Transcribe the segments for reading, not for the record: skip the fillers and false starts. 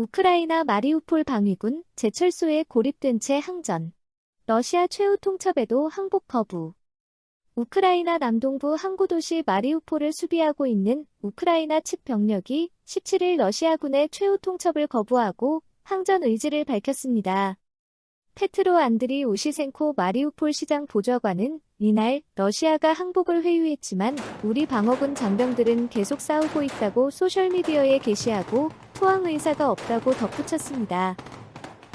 우크라이나 마리우폴 방위군 제철소에 고립된 채 항전. 러시아 최후 통첩에도 항복 거부. 우크라이나 남동부 항구도시 마리우폴을 수비하고 있는 우크라이나 측 병력이 17일 러시아군의 최후 통첩을 거부하고 항전 의지를 밝혔습니다. 페트로 안드리 오시센코 마리우폴 시장 보좌관은 이날 러시아가 항복을 회유했지만 우리 방어군 장병들은 계속 싸우고 있다고 소셜미디어에 게시하고 투항 의사가 없다고 덧붙였습니다.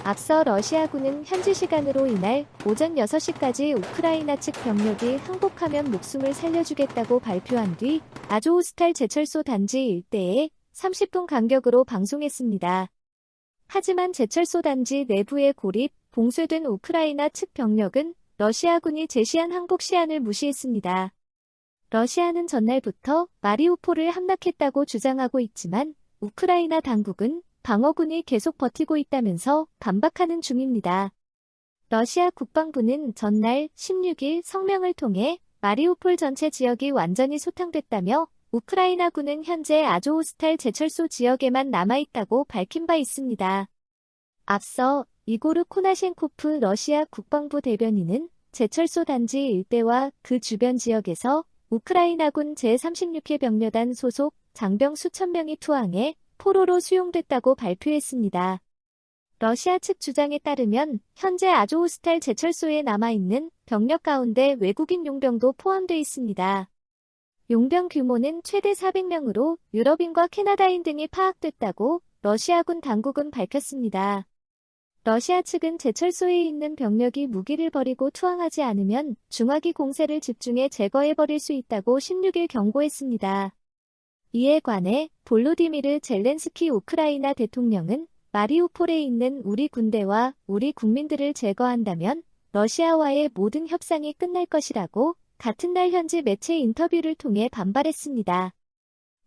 앞서 러시아군은 현지 시간으로 이날 오전 6시까지 우크라이나 측 병력이 항복하면 목숨을 살려주겠다고 발표한 뒤 아조우스탈 제철소 단지 일대에 30분 간격으로 방송했습니다. 하지만 제철소 단지 내부의 고립, 봉쇄된 우크라이나 측 병력은 러시아군이 제시한 항복 시한을 무시했습니다. 러시아는 전날부터 마리우폴을 함락했다고 주장하고 있지만 우크라이나 당국은 방어군이 계속 버티고 있다면서 반박하는 중입니다. 러시아 국방부는 전날 16일 성명을 통해 마리우폴 전체 지역이 완전히 소탕됐다며 우크라이나군은 현재 아조우스탈 제철소 지역에만 남아있다고 밝힌 바 있습니다. 앞서 이고르 코나셴코프 러시아 국방부 대변인은 제철소 단지 일대와 그 주변 지역에서 우크라이나군 제36해 병려단 소속 장병 수천 명이 투항해 포로로 수용됐다고 발표했습니다. 러시아 측 주장에 따르면 현재 아조우스탈 제철소에 남아있는 병력 가운데 외국인 용병도 포함돼 있습니다. 용병 규모는 최대 400명으로 유럽인과 캐나다인 등이 파악됐다고 러시아군 당국은 밝혔습니다. 러시아 측은 제철소에 있는 병력이 무기를 버리고 투항하지 않으면 중화기 공세를 집중해 제거해버릴 수 있다고 16일 경고했습니다. 이에 관해 볼로디미르 젤렌스키 우크라이나 대통령은 마리우폴에 있는 우리 군대와 우리 국민들을 제거한다면 러시아와의 모든 협상이 끝날 것이라고 같은 날 현지 매체 인터뷰를 통해 반발했습니다.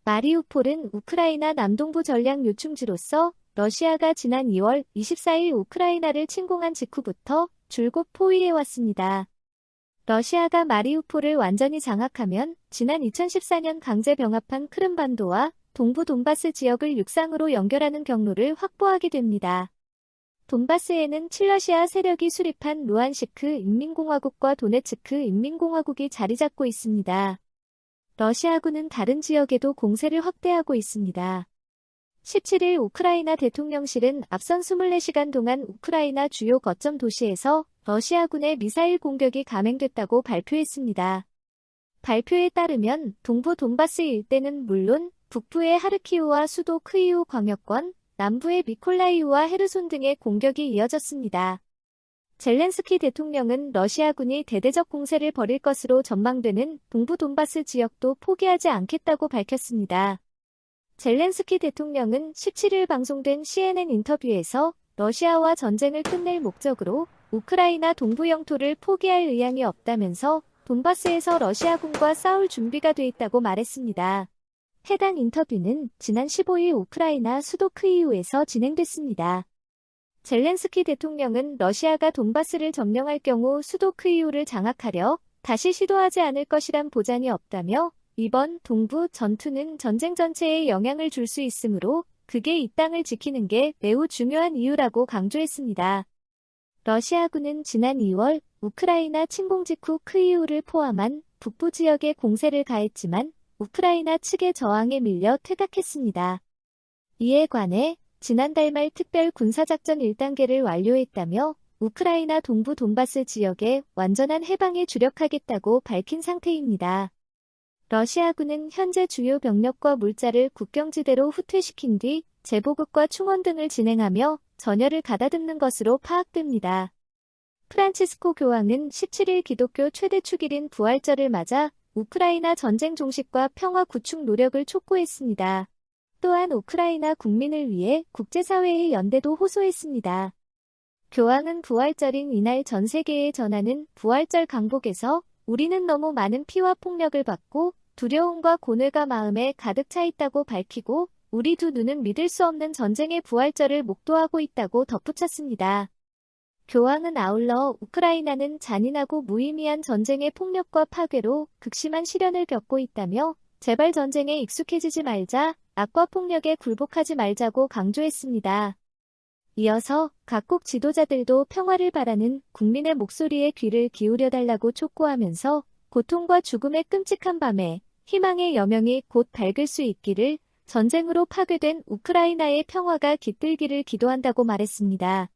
마리우폴은 우크라이나 남동부 전략 요충지로서 러시아가 지난 2월 24일 우크라이나를 침공한 직후부터 줄곧 포위해왔습니다. 러시아가 마리우폴을 완전히 장악하면 지난 2014년 강제 병합한 크림반도와 동부 돈바스 지역을 육상으로 연결하는 경로를 확보하게 됩니다. 돈바스에는 친러시아 세력이 수립한 루안시크 인민공화국과 도네츠크 인민공화국이 자리 잡고 있습니다. 러시아군은 다른 지역에도 공세를 확대하고 있습니다. 17일 우크라이나 대통령실은 앞선 24시간 동안 우크라이나 주요 거점 도시에서 러시아군의 미사일 공격이 감행됐다고 발표했습니다. 발표에 따르면 동부 돈바스 일대는 물론 북부의 하르키우와 수도 크이우 광역권, 남부의 미콜라이우와 헤르손 등의 공격이 이어졌습니다. 젤렌스키 대통령은 러시아군이 대대적 공세를 벌일 것으로 전망되는 동부 돈바스 지역도 포기하지 않겠다고 밝혔습니다. 젤렌스키 대통령은 17일 방송된 CNN 인터뷰에서 러시아와 전쟁을 끝낼 목적으로 우크라이나 동부 영토를 포기할 의향이 없다면서 돈바스에서 러시아군과 싸울 준비가 돼 있다고 말했습니다. 해당 인터뷰는 지난 15일 우크라이나 수도 크이우에서 진행됐습니다. 젤렌스키 대통령은 러시아가 돈바스를 점령할 경우 수도 크이우를 장악하려 다시 시도하지 않을 것이란 보장이 없다며 이번 동부 전투는 전쟁 전체에 영향을 줄 수 있으므로 그게 이 땅을 지키는 게 매우 중요한 이유라고 강조했습니다. 러시아군은 지난 2월 우크라이나 침공 직후 크이우를 포함한 북부 지역에 공세를 가했지만 우크라이나 측의 저항에 밀려 퇴각했습니다. 이에 관해 지난달 말 특별 군사작전 1단계를 완료했다며 우크라이나 동부 돈바스 지역의 완전한 해방에 주력하겠다고 밝힌 상태입니다. 러시아군은 현재 주요 병력과 물자를 국경지대로 후퇴시킨 뒤 재보급과 충원 등을 진행하며 전열을 가다듬는 것으로 파악됩니다. 프란치스코 교황은 17일 기독교 최대 축일인 부활절을 맞아 우크라이나 전쟁 종식과 평화 구축 노력을 촉구했습니다. 또한 우크라이나 국민을 위해 국제사회의 연대도 호소했습니다. 교황은 부활절인 이날 전 세계에 전하는 부활절 강복에서 우리는 너무 많은 피와 폭력을 받고 두려움과 고뇌가 마음에 가득 차 있다고 밝히고 우리 두 눈은 믿을 수 없는 전쟁의 부활절을 목도하고 있다고 덧붙였습니다. 교황은 아울러 우크라이나는 잔인하고 무의미한 전쟁의 폭력과 파괴로 극심한 시련을 겪고 있다며 제발 전쟁에 익숙해지지 말자, 악과 폭력에 굴복하지 말자고 강조했습니다. 이어서 각국 지도자들도 평화를 바라는 국민의 목소리에 귀를 기울여 달라고 촉구하면서 고통과 죽음의 끔찍한 밤에 희망의 여명이 곧 밝을 수 있기를, 전쟁으로 파괴된 우크라이나의 평화가 깃들기를 기도한다고 말했습니다.